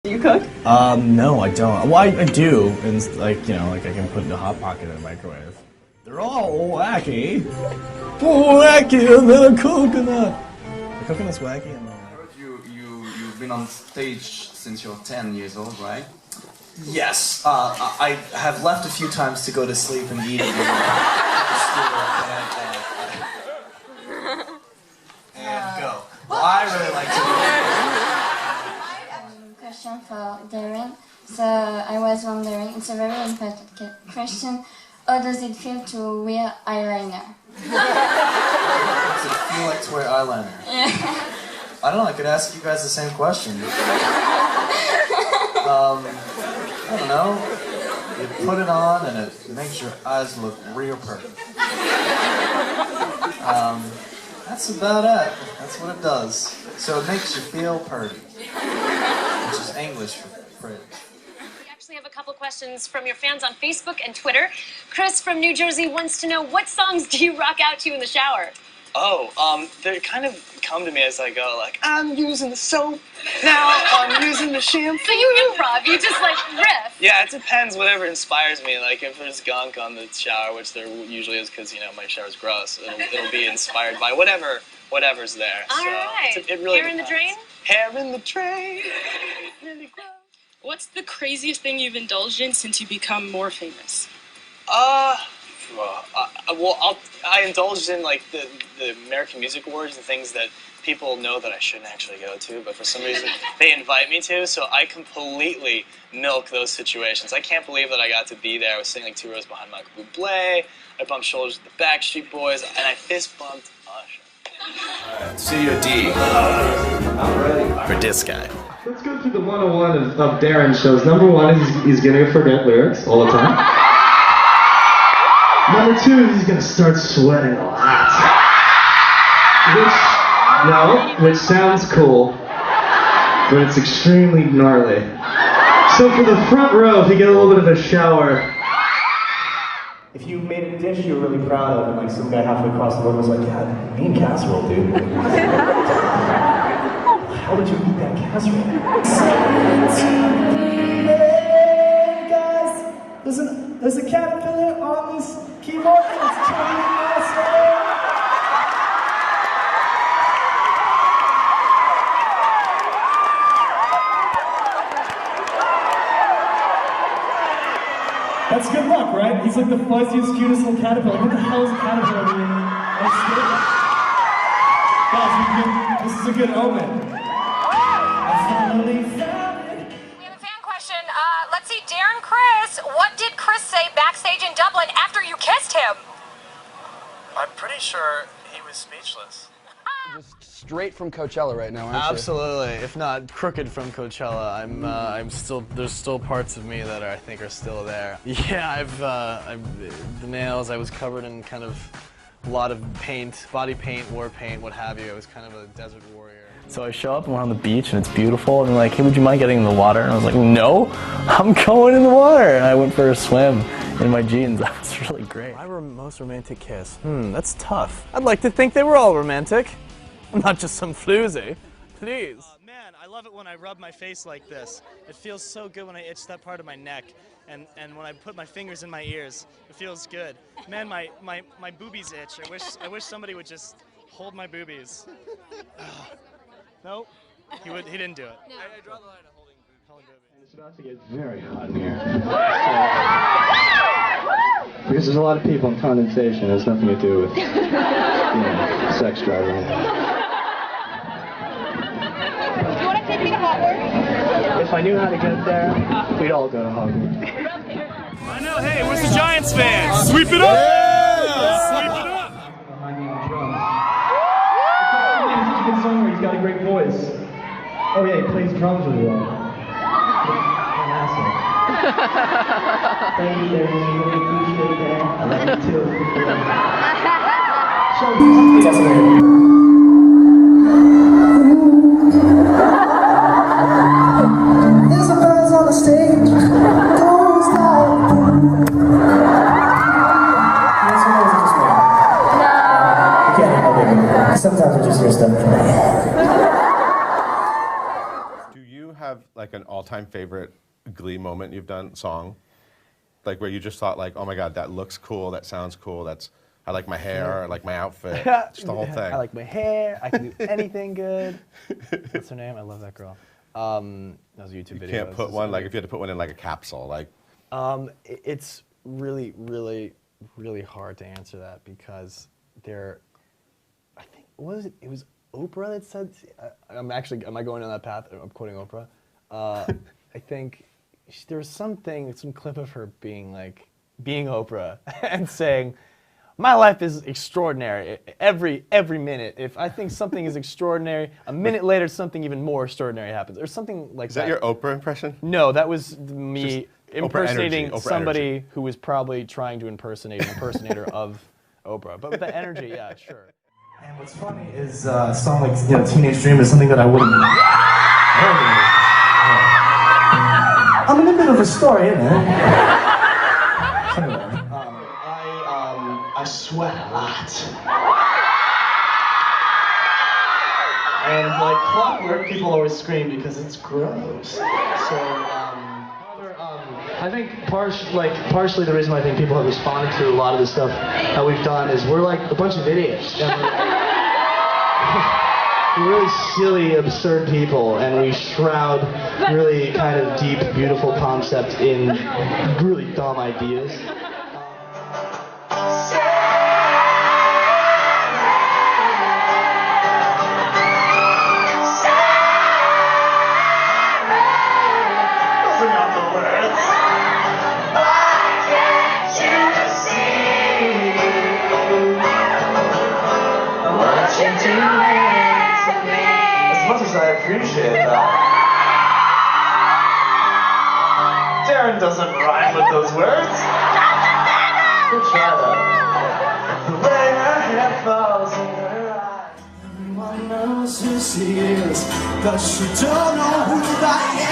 Do you cook? No, I don't. Well, I do, and like, you know, like I can put in a hot pocket in a microwave. They're all wacky. Wacky and then a coconut. The coconut's wacky and then... I heard you've been on stage since you're 10 years old, right? Yes, I have left a few times to go to sleep and eat. And go. Well, I really like to do Question for Darren. So I was wondering, it's a very important question. How does it feel to wear eyeliner? Does it feel like to wear eyeliner? Yeah. I don't know, I could ask you guys the same question. I don't know. You put it on and it makes your eyes look real pretty. That's about it. That's what it does. So it makes you feel pretty. Which is English for pretty. We actually have a couple questions from your fans on Facebook and Twitter. Chris from New Jersey wants to know, what songs do you rock out to in the shower? Oh, they kind of come to me as I go, like, I'm using the soap, now I'm using the shampoo. So you improv, you just like riff. Yeah, it depends, whatever inspires me. Like, if there's gunk on the shower, which there usually is because, you know, my shower's gross, it'll be inspired by whatever's there. All so right. it really Hair in the depends. drain? Hair in the drain. Really gross. What's the craziest thing you've indulged in since you become more famous? I indulged in like the American Music Awards and things that people know that I shouldn't actually go to, but for some reason they invite me to, so I completely milk those situations. I can't believe that I got to be there. I was sitting like 2 rows behind Michael Bublé, I bumped shoulders with the Backstreet Boys, and I fist bumped Usher. Alright, Studio D. For this guy. Let's go through the 101 of Darren's shows. Number 1 is he's gonna forget lyrics all the time. Number 2 is he's gonna start sweating a lot. Which sounds cool, but it's extremely gnarly. So for the front row, if you get a little bit of a shower. If you made a dish you were really proud of, and like some guy halfway across the room was like, yeah, bean casserole, dude. How did you eat that casserole? Hey guys, there's a caterpillar on this keyboard and it's killing us. That's good luck, right? He's like the fuzziest, cutest little caterpillar. What the hell is a caterpillar doing? Guys, this is a good omen. We have a fan question. Let's see, Darren Criss. What did Chris say backstage in Dublin after you kissed him? I'm pretty sure he was speechless. Just straight from Coachella right now, aren't you? Absolutely, if not crooked from Coachella. I'm still, there's still parts of me that I think are still there. Yeah, the nails, I was covered in kind of a lot of paint, body paint, war paint, what have you. I was kind of a desert warrior. So I show up and we're on the beach and it's beautiful and they're like, hey, would you mind getting in the water? And I was like, no, I'm going in the water. And I went for a swim in my jeans. That was really great. My most romantic kiss? That's tough. I'd like to think they were all romantic. I'm not just some floozy. Please. Man, I love it when I rub my face like this. It feels so good when I itch that part of my neck. And when I put my fingers in my ears, it feels good. Man, my boobies itch. I wish somebody would just hold my boobies. Nope, he didn't do it. No. I draw the line at holding boobies. It's about to get very hot in here. Because there's a lot of people in condensation. It has nothing to do with, sex drive. Do you want to take me to Hogwarts? If I knew how to get there, we'd all go to Hogwarts. I know, hey, where's the Giants fans? Sweep it up! Yeah! Sweep it up! He's a good singer, he's got a great voice. Oh yeah, he plays drums really well. An asshole. Thank you, Darren, I really appreciate that. I love you too. There's a buzz on the stage. Goes down. Sometimes I just hear stuff in my head. Do you have like an all-time all-time favorite Glee moment you've done, song? Like where you just thought like, oh my God, that looks cool, that sounds cool, I like my hair, I like my outfit, just the whole thing. I like my hair, I can do anything good. What's her name? I love that girl. That was a YouTube video. You can't put one, like if you had to put one in like a capsule, like. It's really, really, really hard to answer that because I think, it was Oprah that said, am I going down that path? I'm quoting Oprah. I think there was some clip of her being Oprah and saying, my life is extraordinary every minute. If I think something is extraordinary, a minute later something even more extraordinary happens, or something like that. Is that your Oprah impression? No, that was me impersonating Oprah somebody energy. who was probably trying to impersonate an impersonator of Oprah. But with that energy, yeah, sure. And what's funny is a song like Teenage Dream is something that I wouldn't. I'm in a bit of a story, isn't it? I sweat a lot. And like clockwork, people always scream because it's gross. So, I think partially the reason why I think people have responded to a lot of the stuff that we've done is we're like a bunch of idiots. And we're really silly, absurd people, and we shroud really kind of deep, beautiful concepts in really dumb ideas. As much as I appreciate that, Darren doesn't rhyme with those words. We'll try that. The way her hair falls in her eyes. Everyone knows who she is, but she don't know who I am.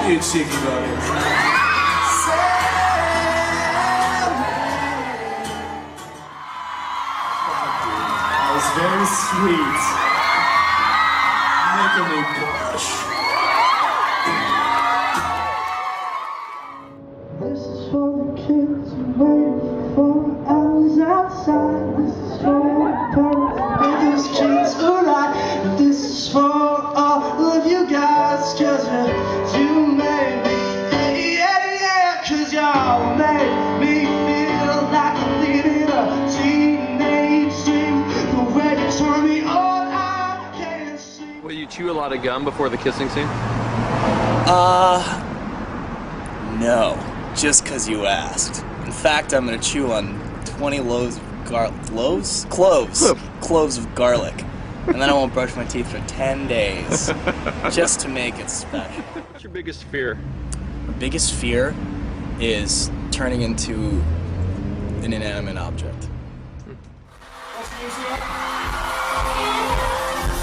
You cheeky buggers. That was very sweet. Making me blush. This is for the kids who wait for hours outside. This is for the parents with those kids who lie. This is for all of you guys, 'cause you made me, yeah, 'cause y'all made me feel like I'm living a teenage dream. The way you turn me on, I can't see. Will you chew a lot of gum before the kissing scene? No. Just 'cause you asked. In fact, I'm gonna chew on 20 cloves of garlic. And then I won't brush my teeth for 10 days. Just to make it special. What's your biggest fear? My biggest fear is turning into an inanimate object.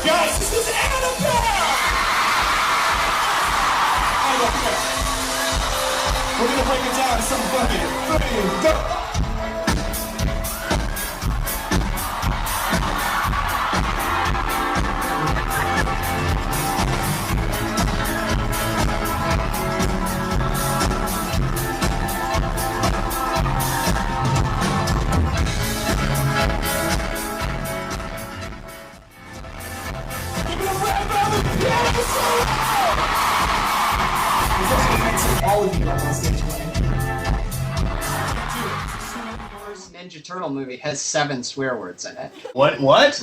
Guys, this is Annabelle! We're gonna break it down to some fucking 3, go! All of you up on stage. Ninja Turtle movie has 7 swear words in it. What? What?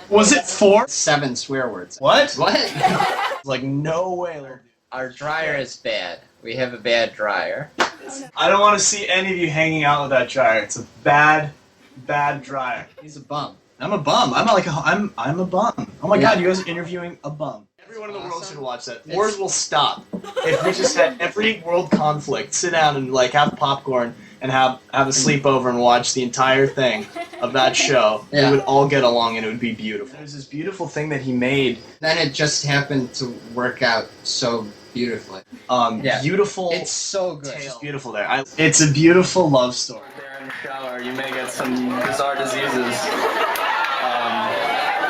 Was it 4? 7 swear words. What? Like, no way. Our dryer is bad. We have a bad dryer. I don't want to see any of you hanging out with that dryer. It's a bad dryer. He's a bum. I'm a bum. I'm a bum. Oh my God, you guys are interviewing a bum. Everyone in the world should watch that. Wars will stop if we just had every world conflict sit down and like have popcorn and have a sleepover and watch the entire thing of that show. Yeah. We would all get along and it would be beautiful. There's this beautiful thing that he made. Then it just happened to work out so beautifully. Beautiful. It's so good. It's just beautiful there. It's a beautiful love story. There in the shower, you may get some bizarre diseases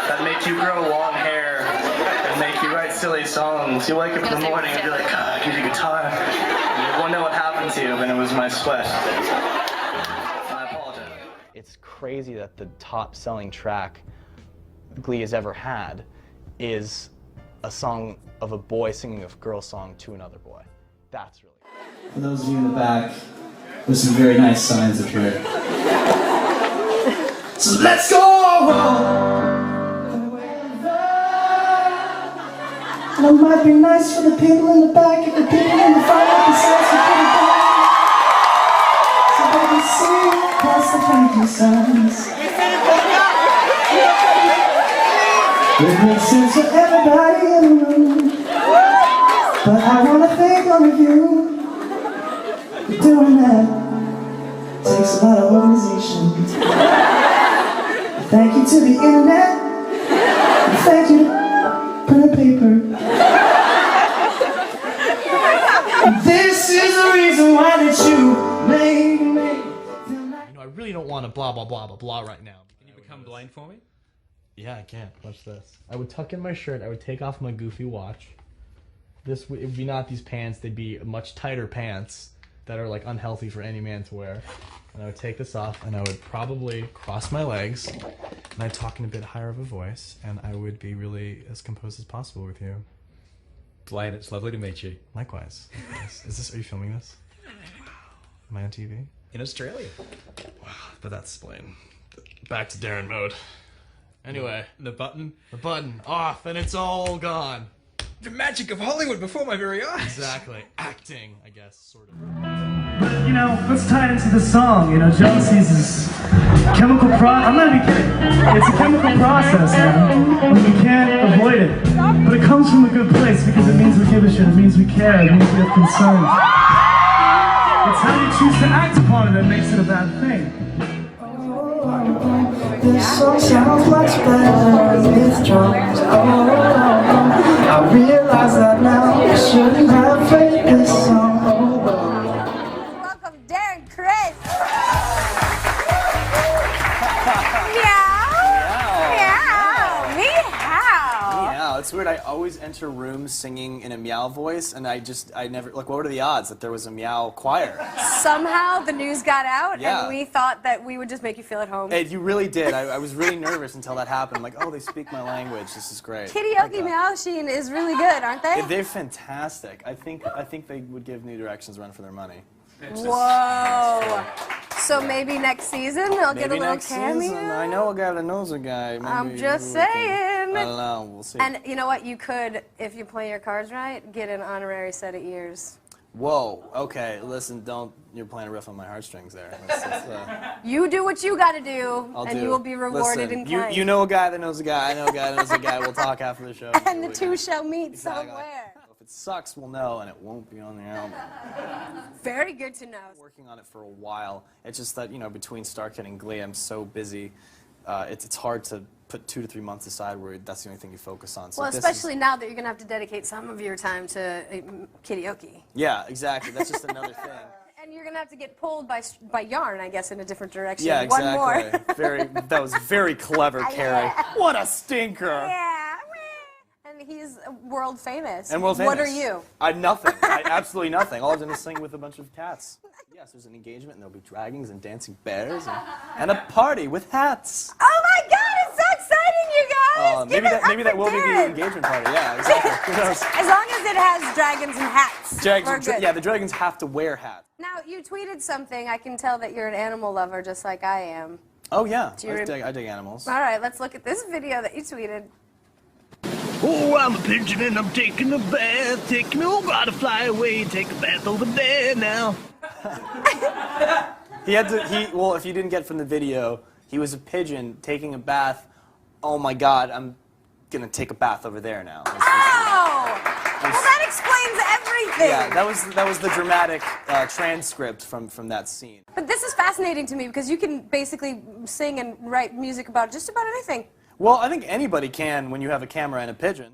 that make you grow long hair and make you write silly songs. You wake up in the morning and be like, God, I need a guitar. And you wonder what happened to you, and it was my sweat. I apologize. It's crazy that the top-selling track Glee has ever had is a song of a boy singing a girl song to another boy. That's really cool. For those of you in the back, there's some very nice signs up here. So let's go! And it might be nice for the people in the back if the people in the front have the sense to put it down. So baby, sing past the thank you signs. It makes sense for everybody in the room, but I want to thank all of you for doing that. Takes a lot of organization. Thank you to the internet, and thank you to pen and paper. This is the reason why that you made me. You know, I really don't want to blah, blah, blah, blah, blah right now. Can you become blind for me? Yeah, I can. Watch this. I would tuck in my shirt. I would take off my goofy watch. It would be not these pants. They'd be much tighter pants that are like unhealthy for any man to wear. And I would take this off, and I would probably cross my legs, and I'd talk in a bit higher of a voice, and I would be really as composed as possible with you. Blaine, it's lovely to meet you. Likewise. Is this? Are you filming this? Am I on TV? In Australia. Wow, but that's Blaine. Back to Darren mode. Anyway, the button off, and it's all gone. The magic of Hollywood before my very eyes. Exactly. Acting, I guess, sort of. But, you know, let's tie it into the song. You know, jealousy is this chemical I'm not even kidding. It's a chemical process, man. And we can't avoid it. But it comes from a good place because it means we give a shit. It means we care. It means we have concern. It's how you choose to act upon it that makes it a bad thing. This song sounds much better with drums. I realize that now I shouldn't have played this song. Welcome, Darren Criss. Meow. Meow. Meow. Yeah, it's weird. I always enter rooms singing in a meow voice, and I never, like, what are the odds that there was a meow choir? Somehow the news got out, Yeah. and we thought that we would just make you feel at home. Hey, you really did. I was really nervous until that happened. I'm like, oh, they speak my language. This is great. Karaoke Meow Machine is really good, aren't they? Yeah, they're fantastic. I think they would give New Directions a run for their money. Whoa. So maybe next season they'll get a little next cameo? season, I know a guy that knows a guy. Maybe I'm just saying. I don't know. We'll see. And you know what? You could, if you play your cards right, get an honorary set of ears. Whoa. Okay. Listen. You're playing a riff on my heartstrings there. You do what you got to do, and you will be rewarded Listen, in kind. You know a guy that knows a guy. I know a guy that knows a guy. We'll talk after the show. And the two shall meet somewhere. If it sucks, we'll know, and it won't be on the album. Very good to know. Working on it for a while. It's just that, you know, between Starkid and Glee, I'm so busy. It's hard to put 2 to 3 months aside where that's the only thing you focus on. So Well, especially now that you're going to have to dedicate some of your time to karaoke. Yeah, exactly. That's just another thing. And you're going to have to get pulled by yarn, I guess, in a different direction. Yeah, exactly. One more. That was very clever, Carrie. Yeah. What a stinker. Yeah. And he's world famous. And world famous. What are you? Nothing. Absolutely nothing. All I've done is sing with a bunch of cats. Yes, there's an engagement, and there'll be dragons and dancing bears, and a party with hats. Oh my God, it's so exciting, you guys! Maybe that will be the engagement party. Yeah, exactly. Who knows? As long as it has dragons and hats. We're good. Yeah, the dragons have to wear hats. Now, you tweeted something. I can tell that you're an animal lover just like I am. Oh, yeah. I dig animals. All right, let's look at this video that you tweeted. Oh, I'm a pigeon and I'm taking a bath. Gotta fly away, take a bath over there now. Well, if you didn't get from the video, he was a pigeon taking a bath. Oh my God, I'm gonna take a bath over there now. Oh! Well, that explains everything. Yeah, that was the dramatic transcript from that scene. But this is fascinating to me because you can basically sing and write music about just about anything. Well, I think anybody can when you have a camera and a pigeon.